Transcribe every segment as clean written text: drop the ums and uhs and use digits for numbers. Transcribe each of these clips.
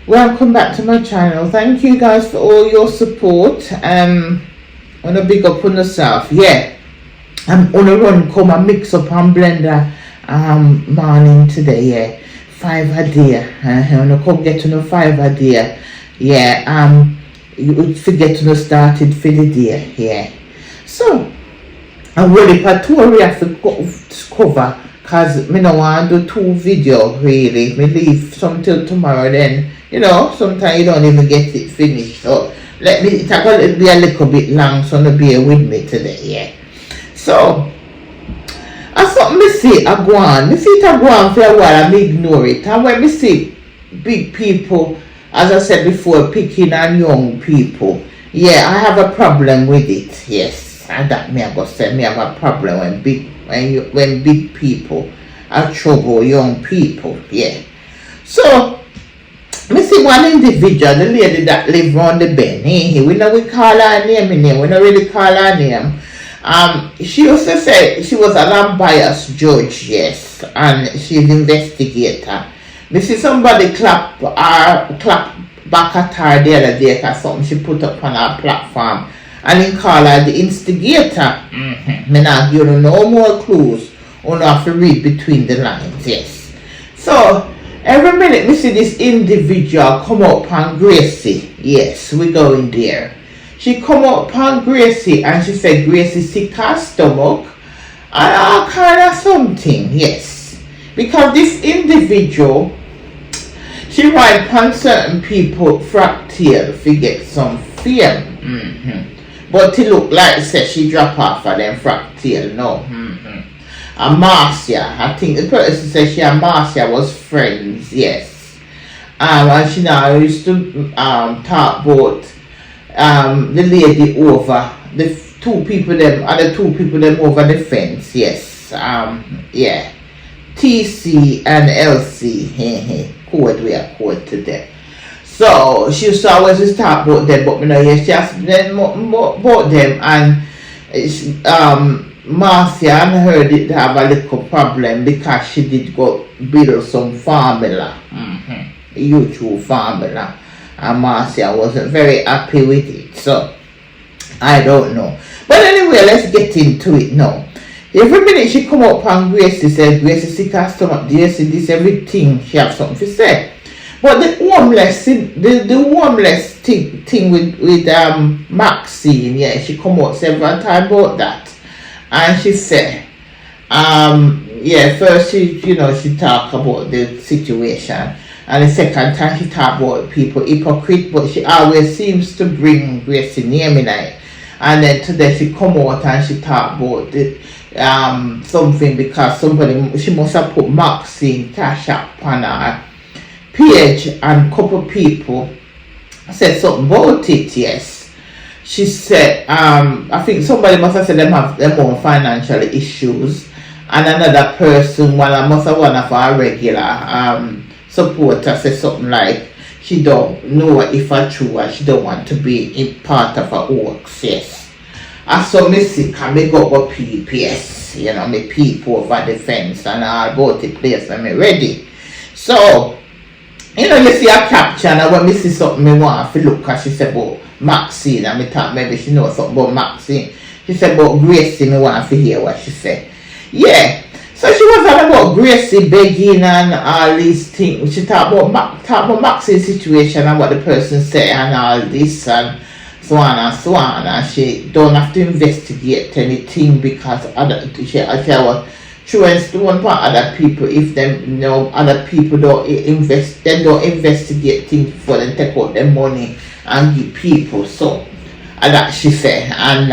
Welcome back to my channel. Thank you guys for all your support. Wanna big up on yourself. Yeah, I'm gonna run come and mix up and blender morning today. Yeah, 5 a day. I'm gonna come get to know 5 a day. Yeah, you would forget to started for the day. Yeah, so I'm really for tutorial to cover because me no want to do 2 videos really. Me leave some till tomorrow, then sometimes you don't even get it finished. So it's going to be a little bit long, so no bear with me today. Yeah, so I saw me see a go on. Me see it a go on for a while and me ignore it. And when me see big people, as I said before, picking on young people, yeah, I have a problem with it. Yes, and that me I go say me have a problem when big people are trouble young people. Yeah, so me see one individual, the lady that live round the bend. We call her name. We don't really call her name. She used to say she was an unbiased judge, yes, and she's an investigator. Me see somebody clap back at her the other day because something she put up on her platform, and he call her the instigator. Me not give you no more clues. Only have to read between the lines, yes. So every minute we see this individual come up on Gracie. Yes, we going there. She come up on Gracie and she said Gracie sick her stomach and all kind of something. Yes, because this individual, she write on certain people fractal to get some fame. But it look like say she drop off of them fractal. No. And Marcia, I think the person said she and Marcia was friends, yes. And she now used to talk about the lady over the other two people them over the fence, yes. Yeah. TC and LC, code we are code to them. So she used to always just talk about them, but she asked them about them, and Marcia and her did have a little problem because she did go build some formula, a YouTube formula, and Marcia wasn't very happy with it. So I don't know, but anyway, let's get into it now. Every minute she come up and Gracie said Gracie sick her stomach, this everything she have something to say. But the homeless thing with Maxine, yeah, she come out several times about that. And she said, first she talked about the situation, and the second time she talked about people hypocrite, but she always seems to bring Gracie name in it. And then today she come out and she talked about the, something because she must have put Maxine cash up on her page, and a couple people said something about it, yes. She said, I think somebody must have said them have their own financial issues, and another person, one of our regular supporters said something like she don't know if it's true and she don't want to be in part of her works, yes. I saw me sick and me go up PPS, me peep over the fence and all about the place and me ready. So, you see a caption, and when me see something me want to look at, she said about Maxine, and me thought maybe she knows something about Maxine. She said about Gracie, me want to hear what she said. Yeah, so she was all about Gracie begging and all these things. She talked about Maxine's situation and what the person said and all this and so on and so on. And she don't have to investigate anything because she was throwing stone for other people if them other people don't investigate things before they take out their money and give people. So and that she said, and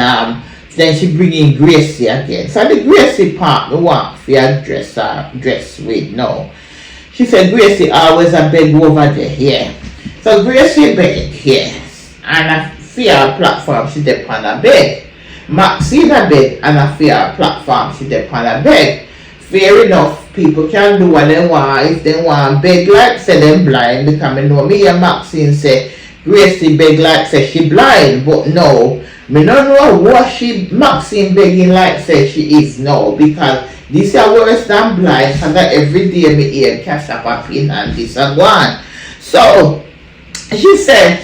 then she bring in Gracie again. So the Gracie part we want for dress with now. She said Gracie always a beg over there, yeah. So Gracie beg, yes. And I fear her platform she dep on a beg. Maxine a beg and I fear her platform she dep on a beg. Fair enough, people can do what they want. If they want beg like say them blind, because I know me and Maxine say Gracie beg like say she blind, but no, me don't know what Maxine begging like say she is now, because this is worse than blind, because every day me hear cash up a pin and this and one. So she said,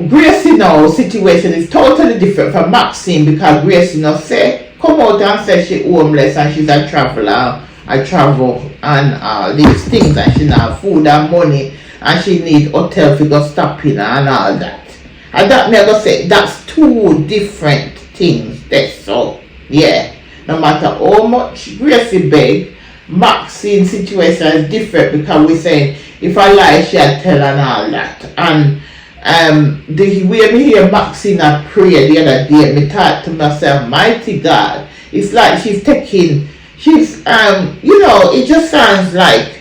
Gracie now situation is totally different from Maxine, because Gracie now say come out and say she homeless and she's a traveler, I travel and all these things, and she not have food and money and she need hotel to go stop in and all that. And that me go say that's two different things. That's so yeah. No matter how much Gracie beg, Maxine situation is different, because we saying if I lie she'll tell and all that. And the way me hear Maxine pray the other day, me thought to myself, mighty God, it's like she's it just sounds like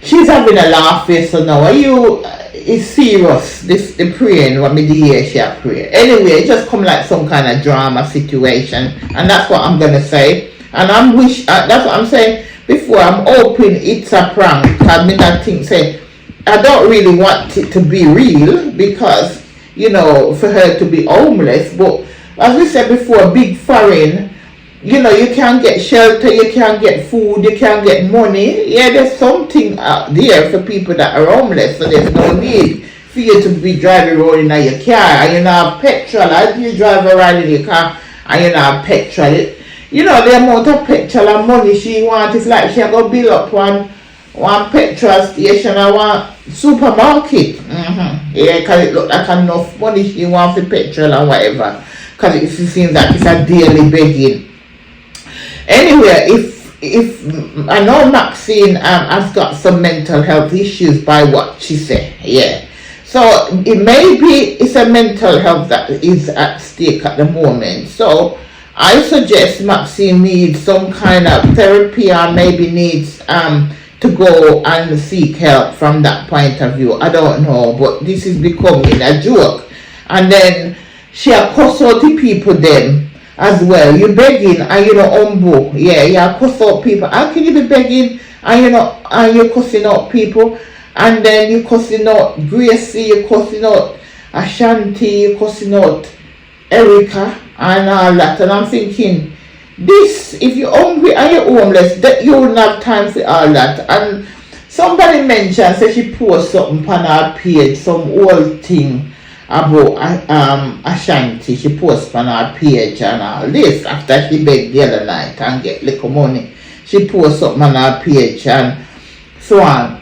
she's having a laugh face. So now are you it's serious, the praying what me hear she a pray. Anyway, it just come like some kind of drama situation, and that's what I'm gonna say. And that's what I'm saying before, I'm hoping it's a prank. I mean, I think say I don't really want it to be real, because for her to be homeless. But as we said before, big foreign, you can't get shelter, you can't get food, you can't get money. Yeah, there's something out there for people that are homeless, so there's no need for you to be driving around in your car and you not have petrol. As you drive around in your car and you not have petrol, the amount of petrol and money she wants is like she going to build up one petrol station and one supermarket. Yeah, because it look like enough money she wants for petrol and whatever, because it seems like it's a daily begging. Anyway, if I know Maxine has got some mental health issues by what she said, yeah. So it may be it's a mental health that is at stake at the moment. So I suggest Maxine needs some kind of therapy, or maybe needs to go and seek help from that point of view. I don't know, but this is becoming a joke. And then she cuss out the people then as well. You begging and humble. Yeah, you cuss out people. How can you be begging and and you're cussing out people, and then you cussing out Gracie, you cussing out Ashanti, you cussing out Erica and all that? And I'm thinking, this, if you're hungry and you're homeless, that you wouldn't have time for all that. And somebody mentioned, say she posts something on her page, some old thing about Ashanti. She posts on her page and all this after she begged the other night and get little money. She posts something on her page and so on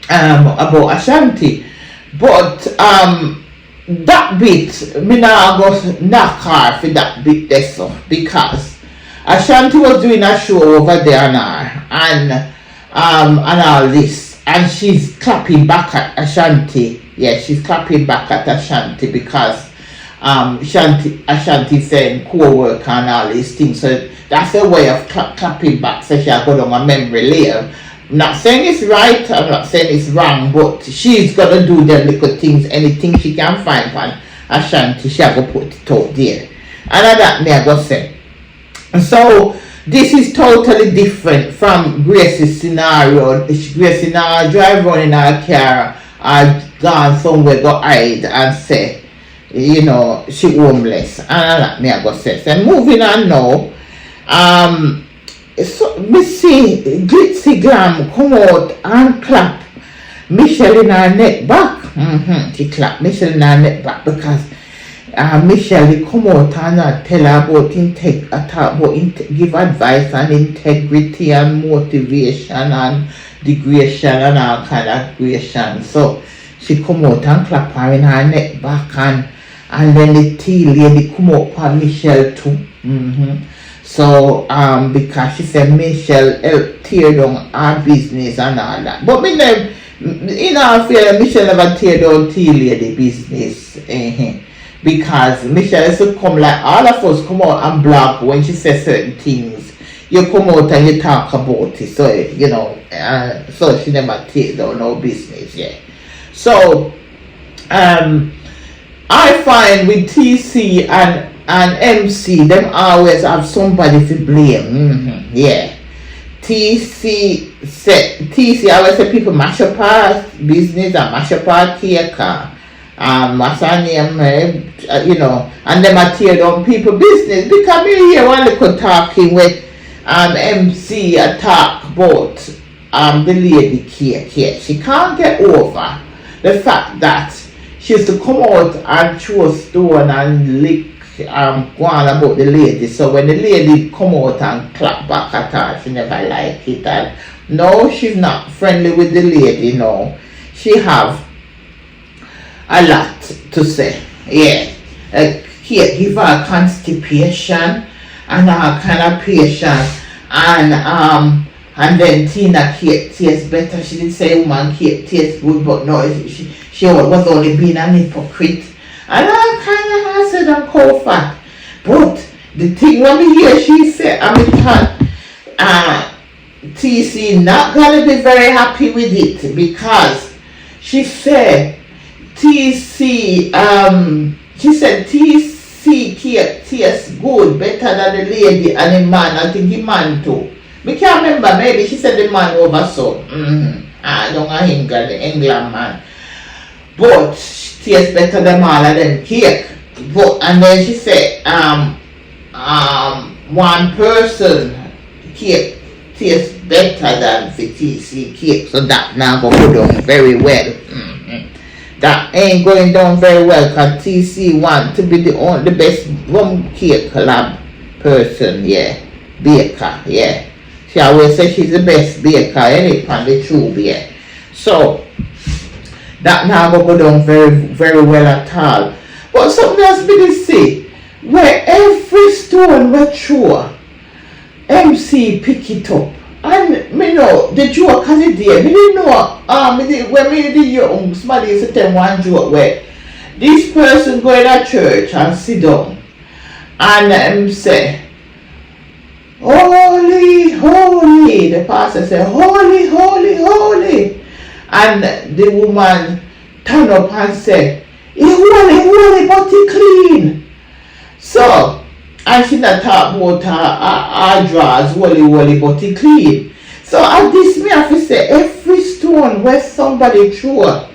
about Ashanti. But that bit, me now go knock her for that bit there, so, because Ashanti was doing a show over there now and all this, and she's clapping back at Ashanti. Yeah, she's clapping back at Ashanti because Ashanti saying co-worker and all these things. So that's a way of clapping back. So she'll go down a memory lane. I'm not saying it's right, I'm not saying it's wrong, but she's gonna do them little things, anything she can find on Ashanti, she'll go put it out there. And that me I go say. So this is totally different from Gracie's scenario. Gracie now drive around in her car or gone somewhere, go hide and say, she homeless. And that me I go say. So moving on now. So me see Glitzy Glam come out and clap Michelle in her neck back. She clapped Michelle in her neck back because Michelle come out and tell her about give advice on integrity and motivation and degradation and all kind of creation. So she come out and clap her in her neck back, and then the tea lady come up on Michelle too. So because she said Michelle helped tear down her business and all that. But in all fairness, Michelle never tear down tea lady business. Because Michelle used to come like all of us come out and blog when she says certain things. You come out and you talk about it. So, so she never take down no business, yeah. So, I find with TC and MC, them always have somebody to blame. Yeah. TC always say people mash up our business and mash up our cake. What's her name, and them a tear down people business, because me hear one little talking with MC a talk about the lady cake. She can't get over the fact that she used to come out and throw stone and lick go on about the lady. So when the lady come out and clap back at her, she never like it. And no, she's not friendly with the lady. No, she have a lot to say. Yeah, Kate give her constipation and all kind of patience, and then Tina Kate tastes better. She didn't say woman Kate tastes good, but no, she was only being an hypocrite. And all kind of acid and cold fat. But the thing when we hear she said, I mean, TC not gonna be very happy with it, because she said TC Kate tastes good, better than the lady and the man. I think the man too. We can't remember, maybe she said the man over so. I don't know England, the England man. But she tastes better than all of them cake. But and then she said one person cake tastes better than the TC cake. So that now go down very well. That ain't going down very well, because TC want to be the best rum cake lab person, yeah. Baker, yeah. She always say she's the best baker, any on the tube, yeah. So that now go down very, very well at all. But something else me to say, where every stone we throw, MC pick it up. And me know the joke has it there. Me didn't know when me did young, somebody used to tell one joke where this person go in a church and sit down and say, holy, holy. The pastor said, holy, holy, holy. And the woman turn up and say, he holy, holy, but he clean. So, and she not talk about her drawers, holy, but he clean. So at this me have to say, every stone where somebody throw,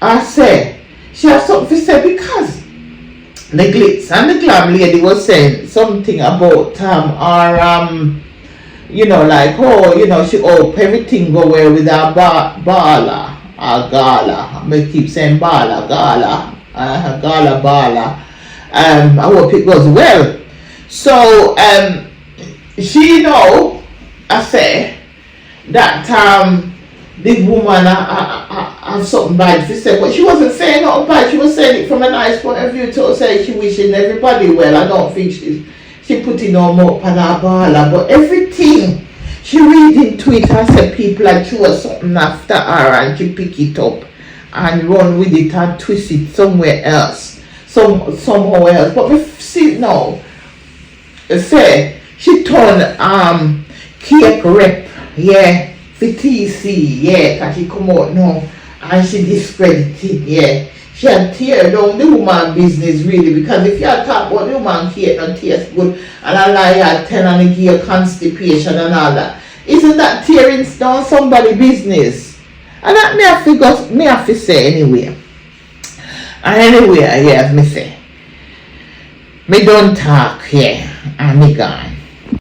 I say, she has something to say, because the glitz and the glam lady was saying something about you know, like, oh, you know, she hope everything go well with her bala or gala. I keep saying bala, bala. I hope it goes well. So she know, I say, that the woman have something bad to say, but she wasn't saying nothing bad. She was saying it from a nice point of view to say she wishing everybody well. I don't think she putting no more up on her bala, but everything she read into it and said people are throw something after her and she pick it up and run with it and twist it somewhere else, somehow else. But we see now, say she turn cake rep, yeah, for TC, yeah, cause she come out now and she discredited, yeah. She had tear down the woman business really, because if you talk about the woman cake not taste good and a lie tell and give constipation and all that, isn't that tearing down somebody's business? And that me have to say anyway. And anyway, yeah, me say, me don't talk here, and me gone.